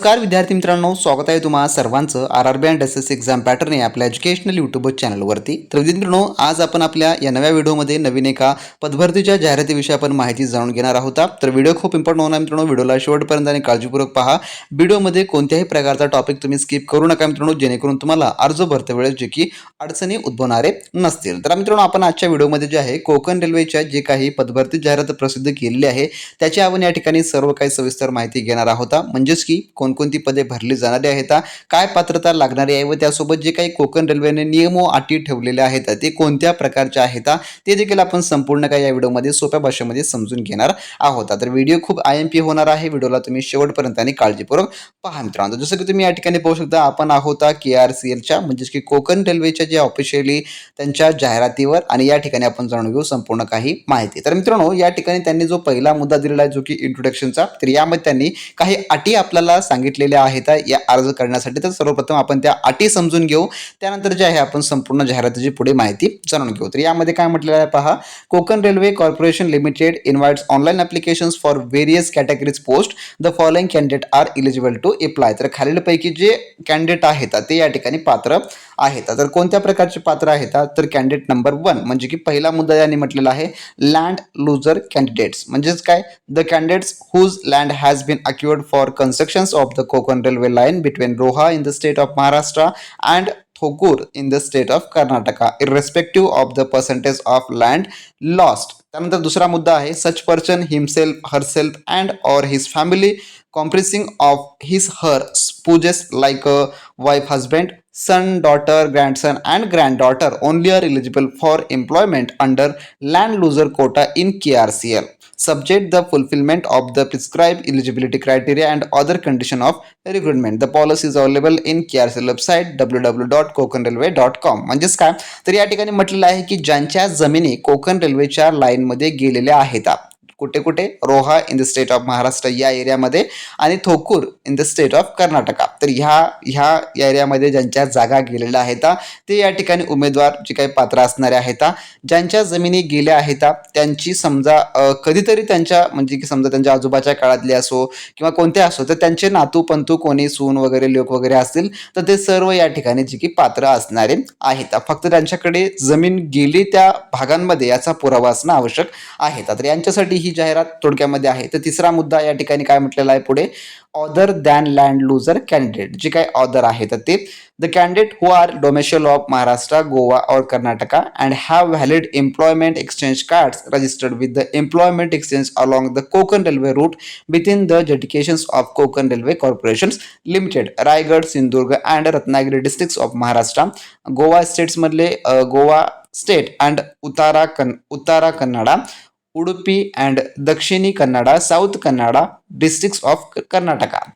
नमस्कार विद्यार्थी मित्रांनो, स्वागत आहे तुम्हा सर्वांचं RRB and SSC exam pattern या आपल्या एज्युकेशनल यूट्यूब चॅनलवरती. तर विद्यार्थी मित्रांनो, आज आपण आपल्या या नव्या व्हिडिओमध्ये नवीन एका पदभरतीच्या जाहिरातीविषयी आपण माहिती जाणून घेणार आहोत. तर व्हिडिओ खूप इम्पॉर्टंट होणार मित्रांनो, व्हिडिओला शेवटपर्यंत आणि काळजीपूर्वक पहा. व्हिडिओमध्ये कोणत्याही प्रकारचा टॉपिक तुम्ही स्किप करू नका मित्रांनो, जेणेकरून तुम्हाला अर्ज भरते वेळेस जे की अडचणी उद्भवणारे नसतील. तर मित्रांनो, आपण आजच्या व्हिडिओमध्ये जे आहे कोकण रेल्वेच्या जे काही पदभरती जाहिरात प्रसिद्ध केलेली आहे त्याची आपण या ठिकाणी सर्व काही सविस्तर माहिती घेणार आहोत. म्हणजेच की कोणकोणती पदे भरली जाणारी आहेत, काय पात्रता लागणारी आहे व त्यासोबत जे काही कोकण रेल्वेने नियम व अटी ठेवलेले आहेत ते कोणत्या प्रकारचे आहेत ते देखील आपण संपूर्ण काही या व्हिडिओमध्ये सोप्या भाषेमध्ये समजून घेणार आहोत. तर व्हिडिओ खूप IMP होणार आहे. व्हिडिओला तुम्ही शेवटपर्यंत आणि काळजीपूर्वक पहा मित्रांनो. जसं की तुम्ही या ठिकाणी पाहू शकता, आपण आहोत KRCLच्या म्हणजेच की कोकण रेल्वेच्या जे ऑफिशियली त्यांच्या जाहिरातीवर आणि या ठिकाणी आपण जाणून घेऊ संपूर्ण काही माहिती. तर मित्रांनो, या ठिकाणी त्यांनी जो पहिला मुद्दा दिलेला आहे जो की इंट्रोडक्शनचा, तर यामध्ये त्यांनी काही अटी आपल्याला सांगितलेल्या आहेत या अर्ज करण्यासाठी. तर सर्वप्रथम आपण त्या अटी समजून घेऊ, त्यानंतर जे आहे आपण संपूर्ण जाहिरातीची पुढे माहिती जाणून घेऊ. तर यामध्ये काय म्हटलेलं आहे पहा, Konkan railway corporation limited invites online applications for various categories post. The following candidate are eligible to apply. तर खालीलपैकी जे कॅन्डिडेट आहेत ते या ठिकाणी पात्र आहेत. तर कोणत्या प्रकारचे पात्र आहेत, तर कॅन्डिडेट नंबर 1 म्हणजे की पहिला मुद्दा यांनी म्हटलेला आहे लँड लुजर कॅन्डिडेट्स. म्हणजेच काय, the candidates whose land has been acquired for constructions of the Konkan railway line between Roha in the state of Maharashtra and Thokur in the state of Karnataka irrespective of the percentage of land lost. त्यानंतर दुसरा मुद्दा आहे such person himself herself and or his family comprising of his her spouses like a wife, husband, son, daughter, grandson and granddaughter only are eligible for employment under land loser quota in KRCL subject the fulfillment of the prescribed eligibility criteria and other condition of recruitment. The policy is available in KRCL website www.kokanrailway.com. म्हणजेच काय, तर या ठिकाणी म्हटलेलं आहे की ज्यांच्या जमिनी कोकण रेल्वेच्या लाईनमध्ये गेलेल्या आहेत, कुठे कुठे, Roha in the state of Maharashtra या एरियामध्ये आणि Thokur in the state of Karnataka. तर ह्या एरियामध्ये ज्यांच्या जागा गेलेल्या आहेत ते या ठिकाणी उमेदवार जे काही पात्र असणारे आहेत, ज्यांच्या जमिनी गेल्या आहेत त्यांची समजा कधीतरी त्यांच्या म्हणजे की समजा त्यांच्या आजोबाच्या काळातले असो किंवा कोणते असो, तर त्यांचे नातू पंतू कोणी सून वगैरे लोक वगैरे असतील तर ते सर्व या ठिकाणी जे की पात्र असणारे आहेत. फक्त त्यांच्याकडे जमीन गेली त्या भागांमध्ये याचा पुरावा असणं आवश्यक आहे. तर यांच्यासाठी ही जाहिरात थोडक्यामध्ये आहे. तर तिसरा मुद्दा या ठिकाणी काय म्हटलेला आहे पुढे, other than land loser candidate. जे काही ऑदर आहेत ते the candidate who are domicile of Maharashtra, Goa और Karnataka and have valid employment exchange cards registered with the employment exchange along the Konkan railway route within the dedications of Konkan railway corporation limited, Raigad, Sindhudurg and Ratnagiri districts of Maharashtra, Goa स्टेट्समधले Goa state and Uttara Kannada, Udupi and Dakshini Kannada, south Kannada districts of Karnataka.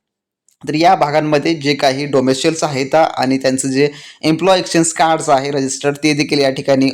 तर या भागांमध्ये जे काही डोमेशियल्स आहेत आणि त्यांचं जे एम्प्लॉय एक्सचेंज कार्ड्स आहे रजिस्टर्ड ते देखील या ठिकाणी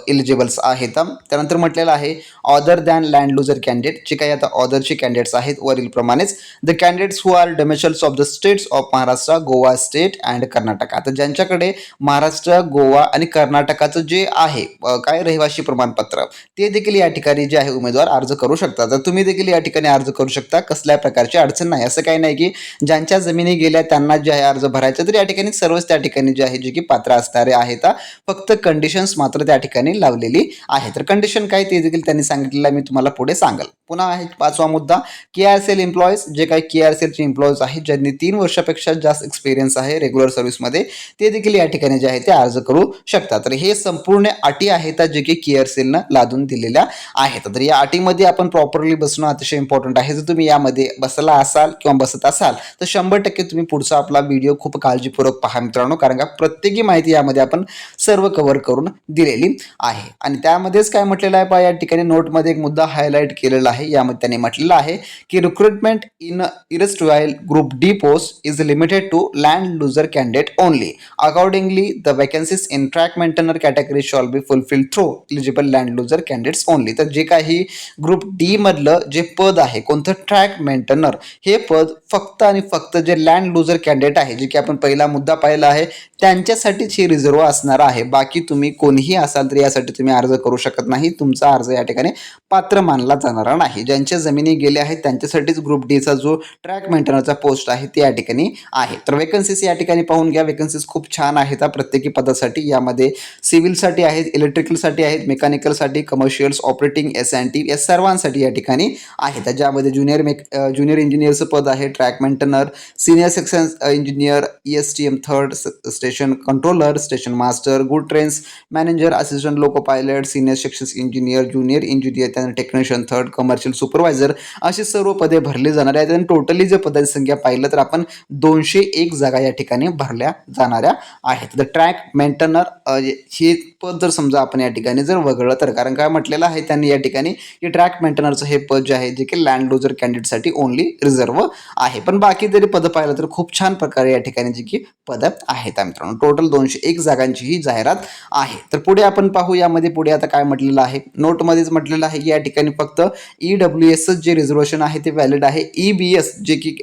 एलिजिबल्स आहेत. त्यानंतर म्हटलेलं आहे other than land loser candidate. जे काही आता ऑदरचे कॅन्डिडेट्स आहेत वरील प्रमाणेच, the candidates who are domiciles of the states of Maharashtra, Goa state and Karnataka. तर ज्यांच्याकडे महाराष्ट्र, गोवा आणि कर्नाटकाचं जे आहे काय रहिवासी प्रमाणपत्र ते देखील या ठिकाणी जे आहे उमेदवार अर्ज करू शकतात. तर तुम्ही देखील या ठिकाणी अर्ज करू शकता, कसल्या प्रकारची अडचण नाही. असं काही नाही की ज्यांच्या जमिनी गेल्या त्यांना जे आहे अर्ज भरायचा, तर या ठिकाणी सर्वच त्या ठिकाणी जे आहे जे की पात्र असणारे आहेत. फक्त कंडिशन्स मात्र त्या ठिकाणी लावलेली आहे. तर कंडिशन काय ते देखील त्यांनी सांगितलेलं आहे, मी तुम्हाला पुढे सांगेल. पुन्हा आहे पाचवा मुद्दा, KRCL एम्प्लॉईज. जे काही KRCLचे एम्प्लॉईज आहेत ज्यांनी 3 वर्षापेक्षा जास्त एक्सपिरियन्स आहे रेग्युलर सर्व्हिसमध्ये, ते देखील या ठिकाणी जे आहे ते अर्ज करू शकतात. तर हे संपूर्ण अटी आहेत जे की KRCLनं लादून दिलेल्या आहेत. तर या अटीमध्ये आपण प्रॉपरली बसणं अतिशय इम्पॉर्टंट आहे. जर तुम्ही यामध्ये बसला असाल किंवा बसत असाल तर 100% तुम्ही पुढचा आपला व्हिडिओ खूप काळजीपूर्वक पहा मित्रांनो, कारण का प्रत्येकी माहिती यामध्ये आपण सर्व कव्हर करून दिलेली आहे. आणि त्यामध्येच काय म्हटलेलं आहे पहा, या ठिकाणी नोटमध्ये एक मुद्दा हायलाईट केलेला आहे. यामध्ये त्यांनी म्हटलेलं आहे की recruitment in erstwhile group D post is limited to land loser candidate only. Accordingly the vacancies in track maintainer category shall be fulfil through eligible land loser candidates only. तर जे काही ग्रुप डी मधलं जे पद आहे कोणतं, track maintainer, हे पद फक्त आणि फक्त फक्त जे लँड लुजर कॅन्डिडेट आहे, जे की आपण पहिला मुद्दा पाहिला आहे, त्यांच्यासाठीच ही रिझर्व्ह असणार आहे. बाकी तुम्ही कोणीही असाल तर यासाठी तुम्ही अर्ज करू शकत नाही. तुमचा अर्ज या ठिकाणी पात्र मानला जाणार नाही. ज्यांच्या जमिनी गेल्या आहेत त्यांच्यासाठीच ग्रुप डीचा जो ट्रॅक मेंटेनरचा पोस्ट आहे ते या ठिकाणी आहे. तर वेकन्सीज या ठिकाणी पाहून घ्या. वेकन्सीज खूप छान आहेत प्रत्येकी पदासाठी. यामध्ये सिव्हिलसाठी आहेत, इलेक्ट्रिकलसाठी आहेत, मेकॅनिकलसाठी, कमर्शियल्स, ऑपरेटिंग, एस&टी या सर्वांसाठी या ठिकाणी आहेत. ज्यामध्ये ज्युनियर इंजिनियरचं पद आहे, track maintainer, senior section engineer, ESTM third, station controller, station master, good trains manager, assistant loco pilot, senior section engineer, junior engineer, त्यानंतर टेक्निशियन थर्ड, कमर्शियल सुपरवायझर अशी सर्व पदे भरली जाणार आहेत. आणि टोटली जर पदांची संख्या पाहिलं तर आपण 201 जागा या ठिकाणी भरल्या जाणाऱ्या आहेत. तर ट्रॅक मेंटेनर हे पद जर समजा आपण या ठिकाणी जर वगळलं तर, कारण काय म्हटलेलं आहे त्यांनी या ठिकाणी की ट्रॅक मेंटेनरचं हे पद जे आहे जे की लँड लुजर कॅन्डिडेटसाठी ओनली रिझर्व्ह आहे. पण बाकी जरी पद पाहिलं तर खूप छान प्रकारे या ठिकाणी जी की पद आहेत मित्रांनो. टोटल 201 जागांची ही जाहिरात आहे. तर पुढे आपण पाहू. यामध्ये पुढे आता काय म्हटलेलं आहे, नोटमध्येच म्हटलेलं आहे की या ठिकाणी फक्त EWS जे रिझर्वेशन आहे ते व्हॅलिड आहे. EBS जे की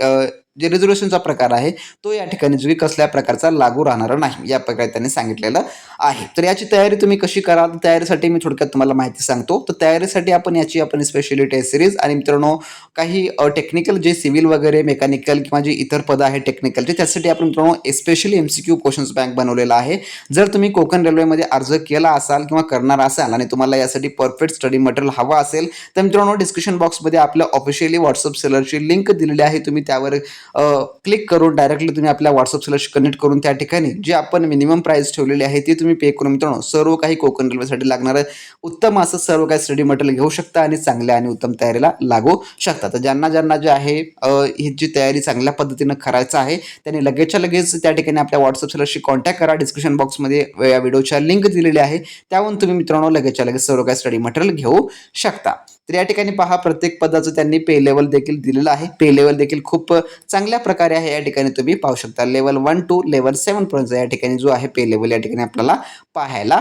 जे रिझर्वेशनचा प्रकार आहे तो या ठिकाणी जो कसल्या प्रकारचा लागू राहणार नाही, या प्रकारे त्यांनी सांगितलेलं आहे. तर याची तयारी तुम्ही कशी कराल, तयारीसाठी मी थोडक्यात तुम्हाला माहिती सांगतो. तर तयारीसाठी आपण स्पेशली टेस्ट सिरीज आणि मित्रांनो काही टेक्निकल जे सिव्हिल वगैरे मेकॅनिकल किंवा जे इतर पद आहे टेक्निकलचे, त्यासाठी आपण मित्रांनो स्पेशली MCQ क्वेश्चन्स बँक बनवलेला आहे. जर तुम्ही कोकण रेल्वेमध्ये अर्ज केला असाल किंवा करणार असाल आणि तुम्हाला यासाठी परफेक्ट स्टडी मटेरियल हवं असेल तर मित्रांनो डिस्क्रिप्शन बॉक्समध्ये आपल्या ऑफिशियली व्हॉट्सअप सेलरची लिंक दिलेली आहे. तुम्ही त्यावर क्लिक करून डायरेक्टली तुम्ही आपल्या व्हॉट्सअप सेलरशी कनेक्ट करून त्या ठिकाणी जे आपण मिनिमम प्राइस ठेवलेली आहे ती तुम्ही पे करून मित्रांनो सर्व काही कोकण रेल्वेसाठी लागणारं उत्तम असं सर्व काही स्टडी मटेरियल घेऊ शकता आणि चांगल्या आणि उत्तम तयारीला लागू शकता. तर ज्यांना जे आहे ही जी तयारी चांगल्या पद्धतीनं करायचं आहे त्यांनी लगेचच्या लगेच त्या ठिकाणी आपल्या व्हॉट्सअप सेलरशी कॉन्टॅक्ट करा. डिस्क्रिप्शन बॉक्समध्ये या व्हिडिओच्या लिंक दिलेली आहे, त्यावरून तुम्ही मित्रांनो लगेचच्या लगेच सर्व काही स्टडी मटेरियल घेऊ शकता. तर या ठिकाणी पहा प्रत्येक पदाचं त्यांनी पे लेवल देखील दिलेलं आहे. पे लेवल देखील खूप चांगल्या प्रकारे आहे, या ठिकाणी तुम्ही पाहू शकता. लेवल 1 to लेवल 7 पर्यंत या ठिकाणी जो आहे पे लेवल या ठिकाणी आपल्याला पाहायला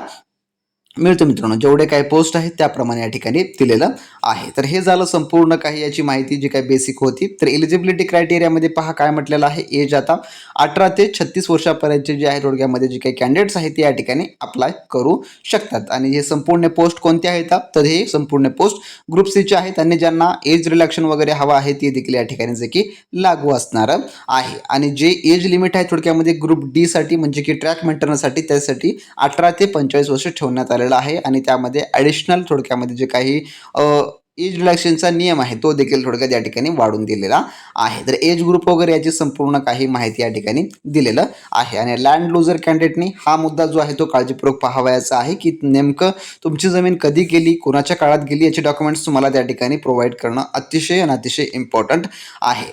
मिळतो मित्रांनो. जेवढे काही पोस्ट आहेत त्याप्रमाणे या ठिकाणी दिलेलं आहे. तर हे झालं संपूर्ण काही याची माहिती जी काही बेसिक होती. तर एलिजिबिलिटी क्रायटेरियामध्ये पहा काय म्हटलेलं आहे, एज आता 18 ते 36 वर्षापर्यंतचे जे आहे थोडक्यामध्ये जे काही कॅन्डिडेट्स आहेत ते या ठिकाणी अप्लाय करू शकतात. आणि हे संपूर्ण पोस्ट कोणते आहेत तर हे संपूर्ण पोस्ट ग्रुप सीचे आहेत आणि ज्यांना एज रिलॅक्शन वगैरे हवा आहे ते देखील या ठिकाणी जे की लागू असणार आहे. आणि जे एज लिमिट आहे थोडक्यामध्ये ग्रुप डी साठी म्हणजे की ट्रॅक मेंटेनरसाठी त्यासाठी 18 ते 45 वर्ष ठेवण्यात आलेलं आहे. आणि त्यामध्ये ॲडिशनल थोडक्यामध्ये जे काही एज रिलॅक्शनचा नियम आहे तो देखील थोडक्यात या ठिकाणी वाढून दिलेला आहे. तर एज ग्रुप वगैरे याची संपूर्ण काही माहिती या ठिकाणी दिलेलं आहे. आणि लँड लुजर कॅन्डिडेटनी हा मुद्दा जो आहे तो काळजीपूर्वक पाहावयाचा आहे की नेमकं तुमची जमीन कधी गेली, कोणाच्या काळात गेली याचे डॉक्युमेंट्स तुम्हाला त्या ठिकाणी प्रोव्हाइड करणं अतिशय आणि अतिशय इम्पॉर्टंट आहे.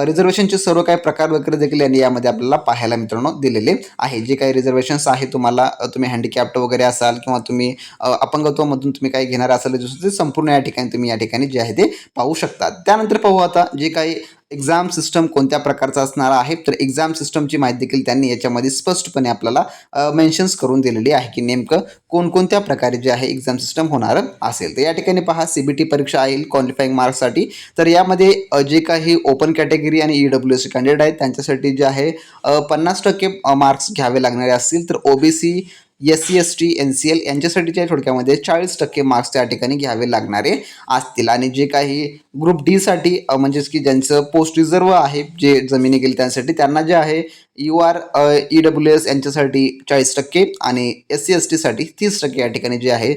रिझर्वेशनचे सर्व काही प्रकार वगैरे देखील यांनी यामध्ये आपल्याला पाहायला मित्रांनो दिलेले आहे. जे काही रिझर्वेशन्स आहे तुम्हाला तुम्ही हँडिकॅप्ट वगैरे असाल किंवा तुम्ही अपंगत्वामधून तुम्ही काही घेणार असाल ते संपूर्ण या ठिकाणी तुम्ही या ठिकाणी जे आहे ते पाहू शकता. त्यानंतर पाहू आता जे काही एक्झाम सिस्टम कोणत्या प्रकारचा असणार आहे. तर एक्झाम सिस्टमची माहिती देखील त्यांनी याच्यामध्ये स्पष्टपणे आपल्याला मेन्शन्स करून दिलेली आहे की नेमकं कोणकोणत्या प्रकारे जे आहे एक्झाम सिस्टम होणार असेल. तर या ठिकाणी पहा CBT परीक्षा येईल क्वालिफाईंग मार्क्ससाठी. तर यामध्ये जे काही ओपन कॅटेगरी आणि EWS कॅन्डिडेट आहेत त्यांच्यासाठी जे आहे 50% मार्क्स घ्यावे लागणारे असतील. तर OBC SC ST NCL यांच्यासाठीच्या थोडक्यामध्ये 40% मार्क्स त्या ठिकाणी घ्यावे लागणारे असतील. आणि जे काही ग्रुप डी साठी म्हणजेच की ज्यांचं पोस्ट रिझर्व्ह आहे जे जमिनी गेली त्यांसाठी त्यांना जे आहे UR EWS यांच्यासाठी 40% आणि SC ST साठी 30% या ठिकाणी जे आहे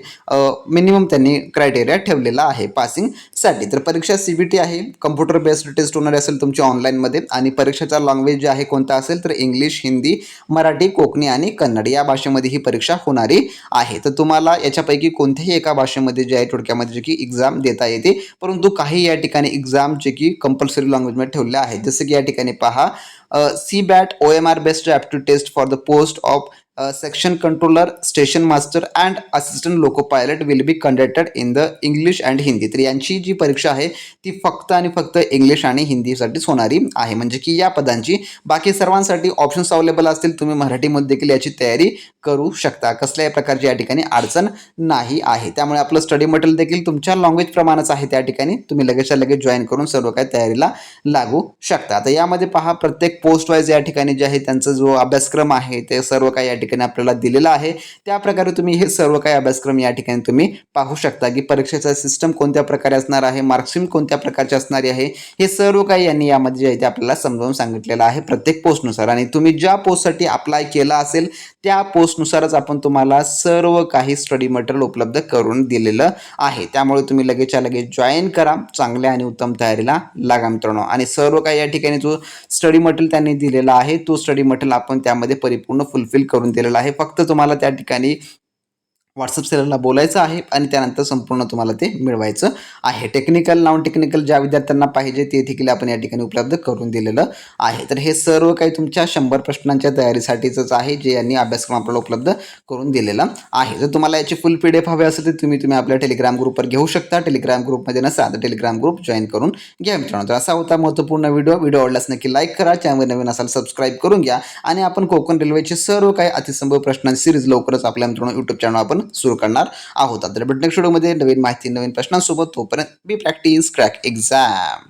मिनिमम त्यांनी क्रायटेरिया ठेवलेला आहे पासिंगसाठी. तर परीक्षा CBT आहे, कम्प्युटर बेस्ड टेस्ट होणार असेल तुमच्या ऑनलाईनमध्ये. आणि परीक्षेचा लँग्वेज जे आहे कोणता असेल तर इंग्लिश, हिंदी, मराठी, कोकणी आणि कन्नड या भाषेमध्ये ही परीक्षा होणारी आहे. तर तुम्हाला याच्यापैकी कोणत्याही एका भाषेमध्ये जे आहे थोडक्यामध्ये जे की एक्झाम देता येते. परंतु काही या ठिकाणी एक्झाम जे की कंपल्सरी लँग्वेजमध्ये ठेवले आहेत. जसं की या ठिकाणी पहा CBAT OMR based aptitude test for the post of section controller, station master and assistant loco pilot will be conducted in the English and Hindi. तर यांची जी परीक्षा आहे ती फक्त आणि फक्त इंग्लिश आणि हिंदीसाठीच होणारी आहे. म्हणजे की या पदांची बाकी सर्वांसाठी ऑप्शन्स अवेलेबल असतील. तुम्ही मराठीमध्ये देखील याची तयारी करू शकता. कसल्याही प्रकारची या ठिकाणी अडचण नाही आहे. त्यामुळे आपलं स्टडी मटेरियल देखील तुमच्या लँग्वेज प्रमाणेच आहे. त्या ठिकाणी तुम्ही लगेचच्या लगेच जॉईन करून सर्व काही तयारीला लागू शकता. आता यामध्ये पहा, प्रत्येक पोस्ट वाईज या ठिकाणी जे आहे त्यांचा जो अभ्यासक्रम आहे ते सर्व काही या ठिकाणी आपल्याला दिलेला आहे. त्या प्रकारे तुम्ही हे सर्व काही अभ्यासक्रम या ठिकाणी तुम्ही पाहू शकता की परीक्षेचा सिस्टम कोणत्या प्रकारे असणार आहे, मार्कशीट कोणत्या प्रकारची असणारी आहे, हे सर्व काही यांनी यामध्ये जे आहे ते आपल्याला समजावून सांगितलेलं आहे प्रत्येक पोस्टनुसार. आणि तुम्ही ज्या पोस्टसाठी अप्लाय केला असेल त्या पोस्टनुसारच आपण तुम्हाला सर्व काही स्टडी मटेरियल उपलब्ध करून दिलेलं आहे. त्यामुळे तुम्ही लगेचच्या लगेच जॉईन करा, चांगल्या आणि उत्तम तयारीला लागा मित्रांनो. आणि सर्व काही या ठिकाणी जो स्टडी मटेरियल त्यांनी दिलेला आहे तो स्टडी मटेरियल आपण त्यामध्ये परिपूर्ण फुलफिल करून दिलेला आहे. फक्त तुम्हाला त्या ठिकाणी व्हॉट्सअप सेलरला बोलायचं आहे आणि त्यानंतर संपूर्ण तुम्हाला ते मिळवायचं आहे. टेक्निकल, नॉन टेक्निकल ज्या विद्यार्थ्यांना पाहिजे ते देखील आपण या ठिकाणी उपलब्ध करून दिलेलं आहे. तर हे सर्व काही तुमच्या 100 प्रश्नांच्या तयारीसाठीच आहे, जे यांनी अभ्यासक्रम आपल्याला उपलब्ध करून दिलेला आहे. जर तुम्हाला याची फुल PDF हवी असेल तर तुम्ही आपल्या टेलिग्राम ग्रुपवर घेऊ शकता. टेलिग्राम ग्रुपमध्ये नसाल तर टेलिग्राम ग्रुप जॉईन करून घ्या मित्रांनो. तर असा होता महत्त्वपूर्ण व्हिडिओ आवडल्यास नक्की लाईक करा, चॅनल नवीन असाल सबस्क्राईब करून घ्या. आणि आपण कोकण रेल्वेचे सर्व काही अतिसंभव प्रश्नांची सिरीज लवकरच आपल्या मित्रांनो यूट्यूब चॅनल आपण सुरू करणार आहोत. तर नेक्स्ट व्हिडिओमध्ये नवीन माहिती, नवीन प्रश्नांसोबत. तोपर्यंत बी प्रॅक्टिस क्रॅक एक्झाम.